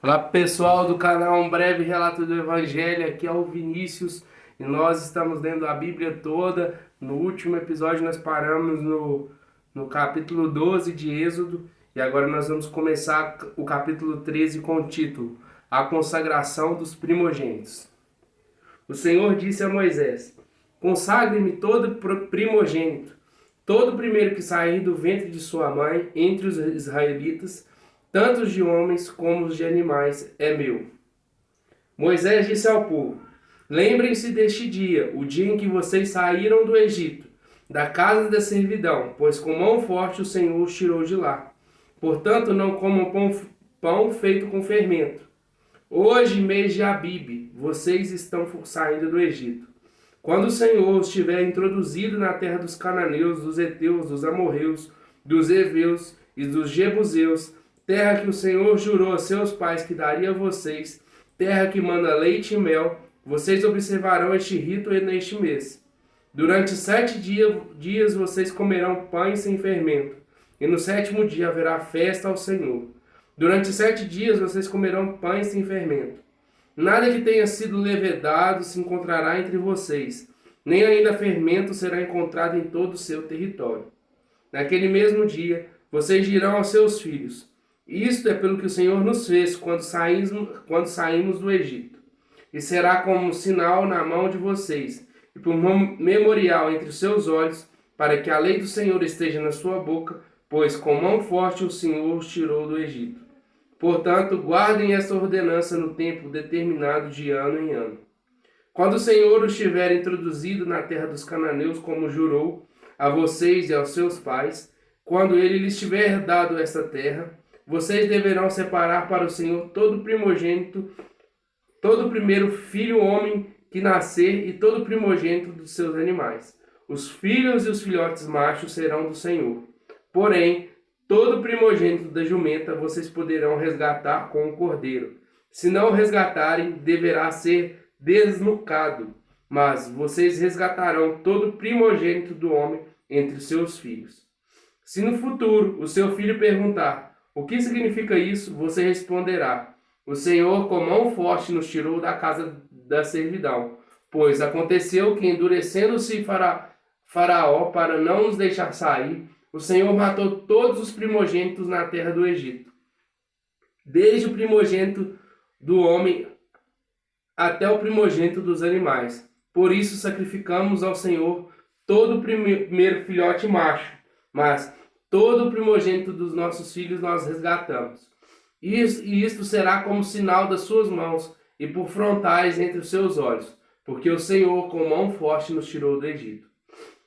Olá pessoal do canal Um Breve Relato do Evangelho, aqui é o Vinícius e nós estamos lendo a Bíblia toda. No último episódio nós paramos no capítulo 12 de Êxodo e agora nós vamos começar o capítulo 13 com o título A Consagração dos Primogênitos. O Senhor disse a Moisés: Consagre-me todo primogênito, todo primeiro que sair do ventre de sua mãe entre os israelitas, tanto os de homens como os de animais, é meu. Moisés disse ao povo: Lembrem-se deste dia, o dia em que vocês saíram do Egito, da casa da servidão, pois com mão forte o Senhor os tirou de lá. Portanto, não comam pão feito com fermento. Hoje, mês de Abibe, vocês estão saindo do Egito. Quando o Senhor os tiver introduzido na terra dos cananeus, dos heteus, dos amorreus, dos heveus e dos jebuseus, terra que o Senhor jurou a seus pais que daria a vocês, terra que manda leite e mel, vocês observarão este rito neste mês. Durante 7 dias vocês comerão pães sem fermento, e no sétimo dia haverá festa ao Senhor. Durante 7 dias vocês comerão pães sem fermento. Nada que tenha sido levedado se encontrará entre vocês, nem ainda fermento será encontrado em todo o seu território. Naquele mesmo dia, vocês dirão aos seus filhos: Isto é pelo que o Senhor nos fez quando saímos do Egito. E será como sinal na mão de vocês, e por memorial entre os seus olhos, para que a lei do Senhor esteja na sua boca, pois com mão forte o Senhor os tirou do Egito. Portanto, guardem esta ordenança no tempo determinado de ano em ano. Quando o Senhor os tiver introduzido na terra dos cananeus, como jurou a vocês e aos seus pais, quando ele lhes tiver dado esta terra, vocês deverão separar para o Senhor todo primogênito, todo primeiro filho homem que nascer e todo primogênito dos seus animais. Os filhos e os filhotes machos serão do Senhor. Porém, todo primogênito da jumenta vocês poderão resgatar com o cordeiro. Se não o resgatarem, deverá ser desnucado. Mas vocês resgatarão todo primogênito do homem entre os seus filhos. Se no futuro o seu filho perguntar: O que significa isso? Você responderá: O Senhor com mão forte nos tirou da casa da servidão. Pois aconteceu que, endurecendo-se Faraó para não nos deixar sair, o Senhor matou todos os primogênitos na terra do Egito, desde o primogênito do homem até o primogênito dos animais. Por isso sacrificamos ao Senhor todo o primeiro filhote macho, mas todo o primogênito dos nossos filhos nós resgatamos. E isto será como sinal das suas mãos e por frontais entre os seus olhos, porque o Senhor com mão forte nos tirou do Egito.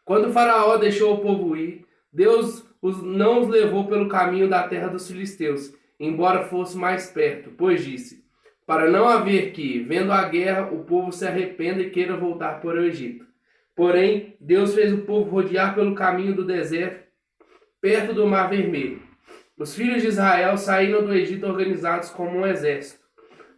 Quando Faraó deixou o povo ir, Deus não os levou pelo caminho da terra dos filisteus, embora fosse mais perto, pois disse: Para não haver que, vendo a guerra, o povo se arrependa e queira voltar para o Egito. Porém, Deus fez o povo rodear pelo caminho do deserto, perto do Mar Vermelho. Os filhos de Israel saíram do Egito organizados como um exército.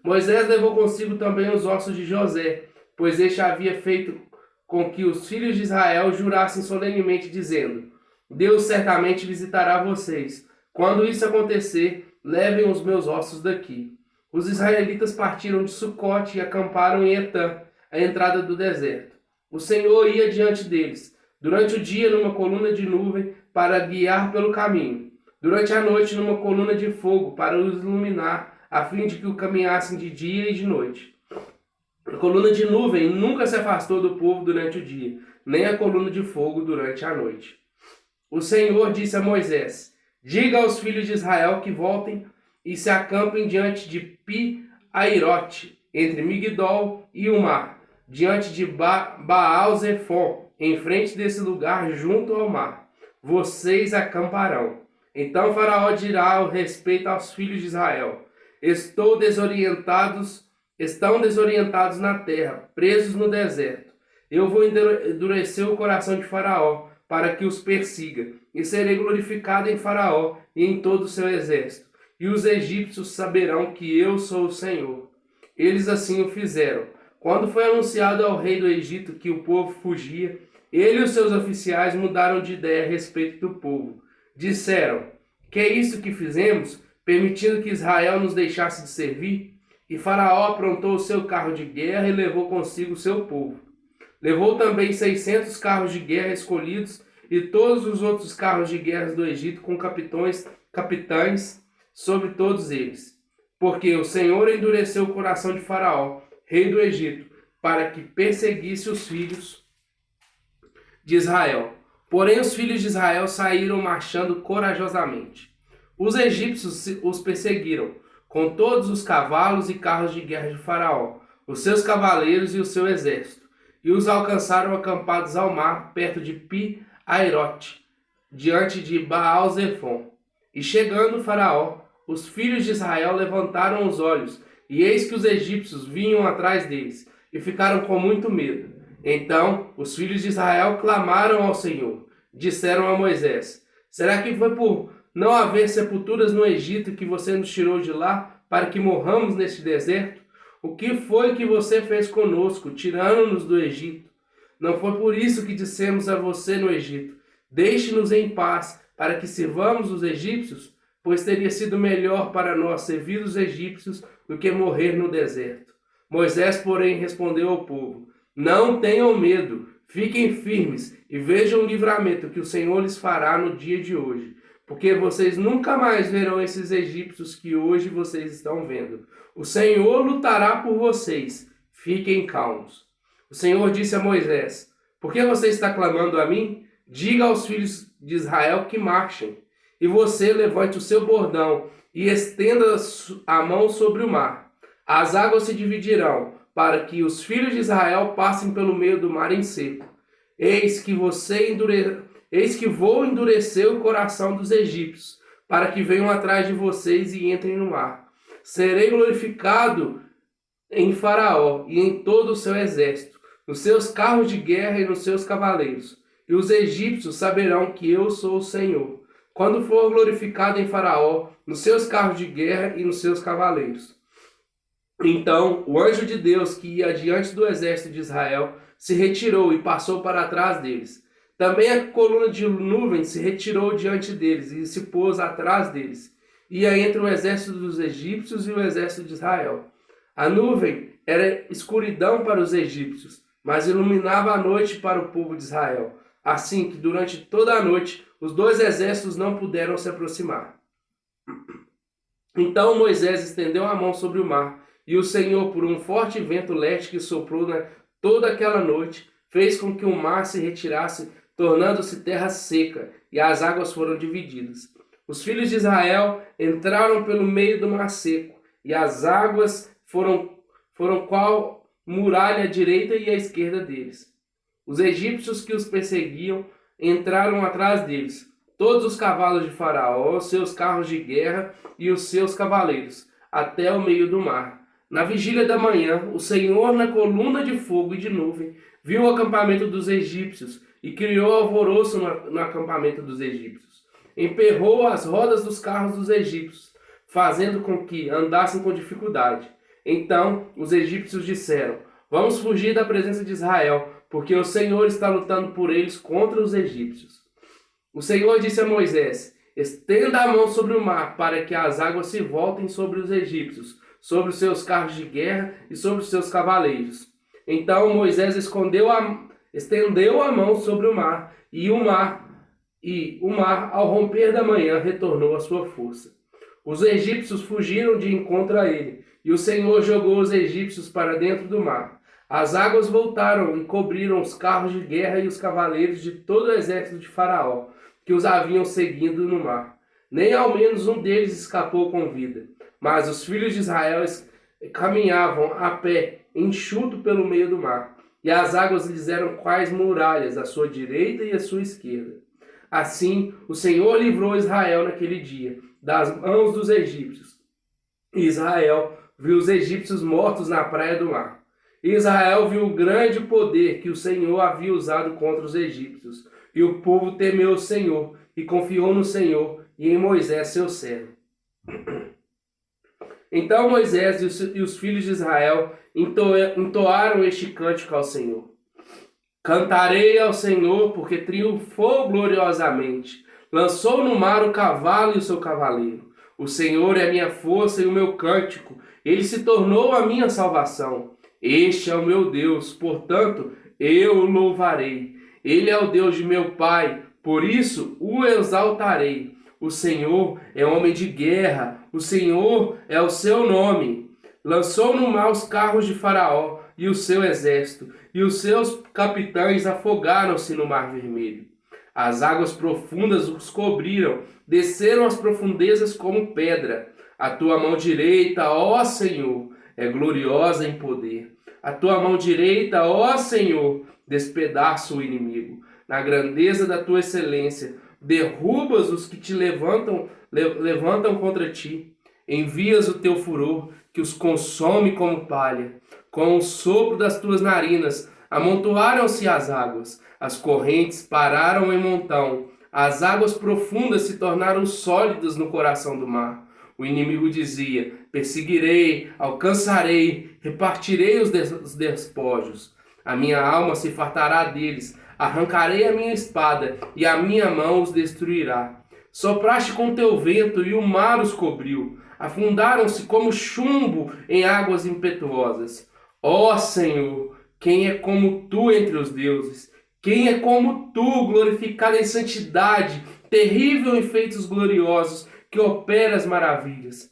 Moisés levou consigo também os ossos de José, pois este havia feito com que os filhos de Israel jurassem solenemente, dizendo: Deus certamente visitará vocês. Quando isso acontecer, levem os meus ossos daqui. Os israelitas partiram de Sucote e acamparam em Etã, à entrada do deserto. O Senhor ia diante deles, durante o dia numa coluna de nuvem para guiar pelo caminho, durante a noite numa coluna de fogo para os iluminar, a fim de que o caminhassem de dia e de noite. A coluna de nuvem nunca se afastou do povo durante o dia, nem a coluna de fogo durante a noite. O Senhor disse a Moisés: Diga aos filhos de Israel que voltem e se acampem diante de Pi-Airote, entre Migdol e o mar, diante de Baal-Zephon, em frente desse lugar junto ao mar. Vocês acamparão. Então Faraó dirá ao respeito aos filhos de Israel: Estão desorientados na terra, presos no deserto. Eu vou endurecer o coração de Faraó, para que os persiga, e serei glorificado em Faraó e em todo o seu exército. E os egípcios saberão que eu sou o Senhor. Eles assim o fizeram. Quando foi anunciado ao rei do Egito que o povo fugia, ele e os seus oficiais mudaram de ideia a respeito do povo. Disseram: Que é isso que fizemos? permitindo que Israel nos deixasse de servir? E Faraó aprontou o seu carro de guerra e levou consigo o seu povo. Levou também 600 carros de guerra escolhidos e todos os outros carros de guerra do Egito com capitães sobre todos eles. Porque o Senhor endureceu o coração de Faraó, rei do Egito, para que perseguisse os filhos de Israel. Porém os filhos de Israel saíram marchando corajosamente. Os egípcios os perseguiram, com todos os cavalos e carros de guerra de Faraó, os seus cavaleiros e o seu exército, e os alcançaram acampados ao mar, perto de Pi-Airote, diante de Baal-Zefon. E chegando Faraó, os filhos de Israel levantaram os olhos, e eis que os egípcios vinham atrás deles, e ficaram com muito medo. Então os filhos de Israel clamaram ao Senhor. Disseram a Moisés: será que foi por não haver sepulturas no Egito que você nos tirou de lá, para que morramos neste deserto? O que foi que você fez conosco, tirando-nos do Egito? Não foi por isso que dissemos a você no Egito: deixe-nos em paz, para que sirvamos os egípcios? Pois teria sido melhor para nós servir os egípcios do que morrer no deserto. Moisés, porém, respondeu ao povo: não tenham medo, fiquem firmes e vejam o livramento que o Senhor lhes fará no dia de hoje. Porque vocês nunca mais verão esses egípcios que hoje vocês estão vendo. O Senhor lutará por vocês. Fiquem calmos. O Senhor disse a Moisés: por que você está clamando a mim? Diga aos filhos de Israel que marchem. E você levante o seu bordão e estenda a mão sobre o mar. As águas se dividirão, para que os filhos de Israel passem pelo meio do mar em seco. Eis que vou endurecer o coração dos egípcios, para que venham atrás de vocês e entrem no mar. Serei glorificado em Faraó e em todo o seu exército, nos seus carros de guerra e nos seus cavaleiros. E os egípcios saberão que eu sou o Senhor, quando for glorificado em Faraó, nos seus carros de guerra e nos seus cavaleiros. Então o anjo de Deus, que ia diante do exército de Israel, se retirou e passou para trás deles. Também a coluna de nuvem se retirou diante deles e se pôs atrás deles. Ia entre o exército dos egípcios e o exército de Israel. A nuvem era escuridão para os egípcios, mas iluminava a noite para o povo de Israel. Assim que durante toda a noite os dois exércitos não puderam se aproximar. Então Moisés estendeu a mão sobre o mar, e o Senhor, por um forte vento leste que soprou toda aquela noite, fez com que o mar se retirasse, tornando-se terra seca, e as águas foram divididas. Os filhos de Israel entraram pelo meio do mar seco, e as águas foram qual muralha à direita e à esquerda deles. Os egípcios que os perseguiam entraram atrás deles, todos os cavalos de Faraó, os seus carros de guerra e os seus cavaleiros, até o meio do mar. Na vigília da manhã, o Senhor, na coluna de fogo e de nuvem, viu o acampamento dos egípcios e criou alvoroço no acampamento dos egípcios. Emperrou as rodas dos carros dos egípcios, fazendo com que andassem com dificuldade. Então os egípcios disseram: vamos fugir da presença de Israel, porque o Senhor está lutando por eles contra os egípcios. O Senhor disse a Moisés: estenda a mão sobre o mar, para que as águas se voltem sobre os egípcios, sobre os seus carros de guerra e sobre os seus cavaleiros. Então Moisés estendeu a mão sobre o mar, e o mar, ao romper da manhã, retornou à sua força. Os egípcios fugiram de encontro a ele, e o Senhor jogou os egípcios para dentro do mar. As águas voltaram e cobriram os carros de guerra e os cavaleiros de todo o exército de Faraó, que os haviam seguindo no mar. Nem ao menos um deles escapou com vida. Mas os filhos de Israel caminhavam a pé, enxuto pelo meio do mar, e as águas lhes eram quais muralhas, à sua direita e à sua esquerda. Assim, o Senhor livrou Israel naquele dia, das mãos dos egípcios. E Israel viu os egípcios mortos na praia do mar. E Israel viu o grande poder que o Senhor havia usado contra os egípcios. E o povo temeu o Senhor, e confiou no Senhor e em Moisés, seu servo. Então Moisés e os filhos de Israel entoaram este cântico ao Senhor. Cantarei ao Senhor, porque triunfou gloriosamente. Lançou no mar o cavalo e o seu cavaleiro. O Senhor é a minha força e o meu cântico. Ele se tornou a minha salvação. Este é o meu Deus, portanto, eu o louvarei. Ele é o Deus de meu pai, por isso o exaltarei. O Senhor é homem de guerra, o Senhor é o seu nome. Lançou no mar os carros de Faraó e o seu exército, e os seus capitães afogaram-se no mar vermelho. As águas profundas os cobriram, desceram às profundezas como pedra. A tua mão direita, ó Senhor, é gloriosa em poder. A tua mão direita, ó Senhor, despedaça o inimigo. Na grandeza da tua excelência, derrubas os que te levantam contra ti. Envias o teu furor, que os consome como palha. Com o sopro das tuas narinas, amontoaram-se as águas. As correntes pararam em montão. As águas profundas se tornaram sólidas no coração do mar. O inimigo dizia: perseguirei, alcançarei, repartirei os despojos. A minha alma se fartará deles. Arrancarei a minha espada, e a minha mão os destruirá. Sopraste com teu vento, e o mar os cobriu. Afundaram-se como chumbo em águas impetuosas. Ó Senhor, quem é como tu entre os deuses? Quem é como tu, glorificado em santidade, terrível em feitos gloriosos, que operas maravilhas?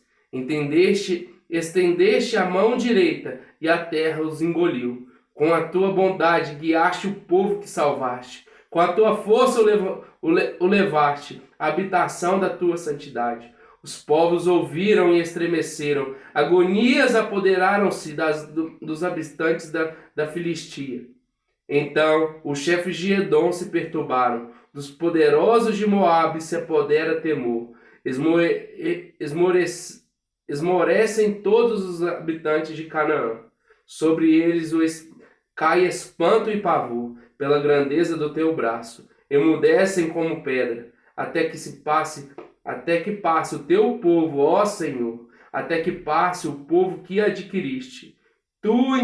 Estendeste a mão direita, e a terra os engoliu. Com a tua bondade guiaste o povo que salvaste. Com a tua força o levaste à habitação da tua santidade. Os povos ouviram e estremeceram. Agonias apoderaram-se dos habitantes da Filistia. Então os chefes de Edom se perturbaram. Dos poderosos de Moabe se apodera temor. Esmorecem todos os habitantes de Canaã. Sobre eles cai espanto e pavor pela grandeza do teu braço. Emudecem como pedra, até que passe o teu povo, ó Senhor, até que passe o povo que adquiriste. Tu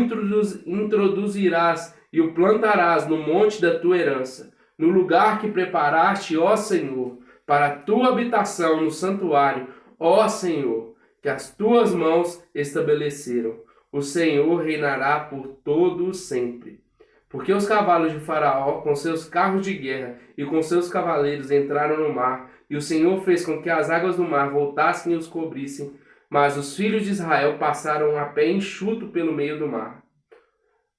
introduzirás e o plantarás no monte da tua herança, no lugar que preparaste, ó Senhor, para a tua habitação no santuário, ó Senhor, que as tuas mãos estabeleceram. O Senhor reinará por todo sempre. Porque os cavalos de Faraó, com seus carros de guerra e com seus cavaleiros, entraram no mar, e o Senhor fez com que as águas do mar voltassem e os cobrissem, mas os filhos de Israel passaram a pé enxuto pelo meio do mar.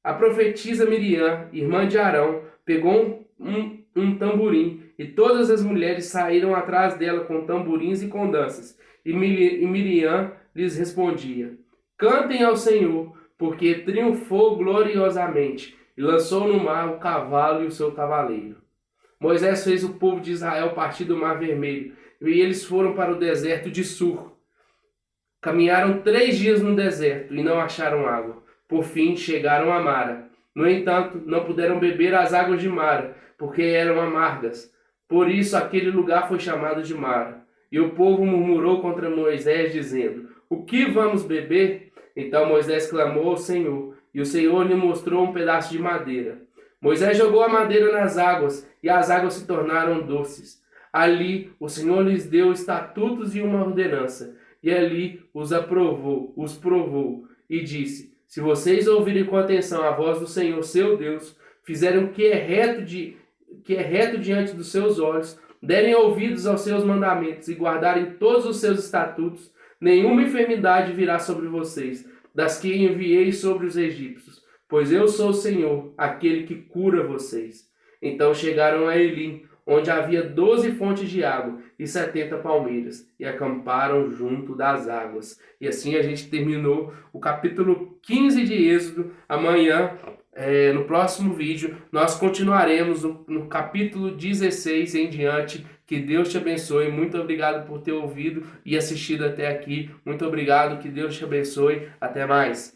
A profetisa Miriam, irmã de Arão, pegou um tamborim, e todas as mulheres saíram atrás dela com tamborins e com danças. E Miriam lhes respondia: cantem ao Senhor, porque triunfou gloriosamente, e lançou no mar o cavalo e o seu cavaleiro. Moisés fez o povo de Israel partir do Mar Vermelho, e eles foram para o deserto de Sur. Caminharam 3 dias no deserto e não acharam água. Por fim, chegaram a Mara. No entanto, não puderam beber as águas de Mara, porque eram amargas. Por isso, aquele lugar foi chamado de Mara. E o povo murmurou contra Moisés, dizendo: o que vamos beber? Então Moisés clamou ao Senhor, e o Senhor lhe mostrou um pedaço de madeira. Moisés jogou a madeira nas águas, e as águas se tornaram doces. Ali o Senhor lhes deu estatutos e uma ordenança, e ali os provou, e disse: se vocês ouvirem com atenção a voz do Senhor, seu Deus, fizerem o que é reto diante dos seus olhos, derem ouvidos aos seus mandamentos e guardarem todos os seus estatutos, nenhuma enfermidade virá sobre vocês, das que enviei sobre os egípcios, pois eu sou o Senhor, aquele que cura vocês. Então chegaram a Elim, onde havia 12 fontes de água e 70 palmeiras, e acamparam junto das águas. E assim a gente terminou o capítulo 15 de Êxodo. Amanhã, no próximo vídeo, nós continuaremos no capítulo 16 em diante. Que Deus te abençoe. Muito obrigado por ter ouvido e assistido até aqui. Muito obrigado. Que Deus te abençoe. Até mais.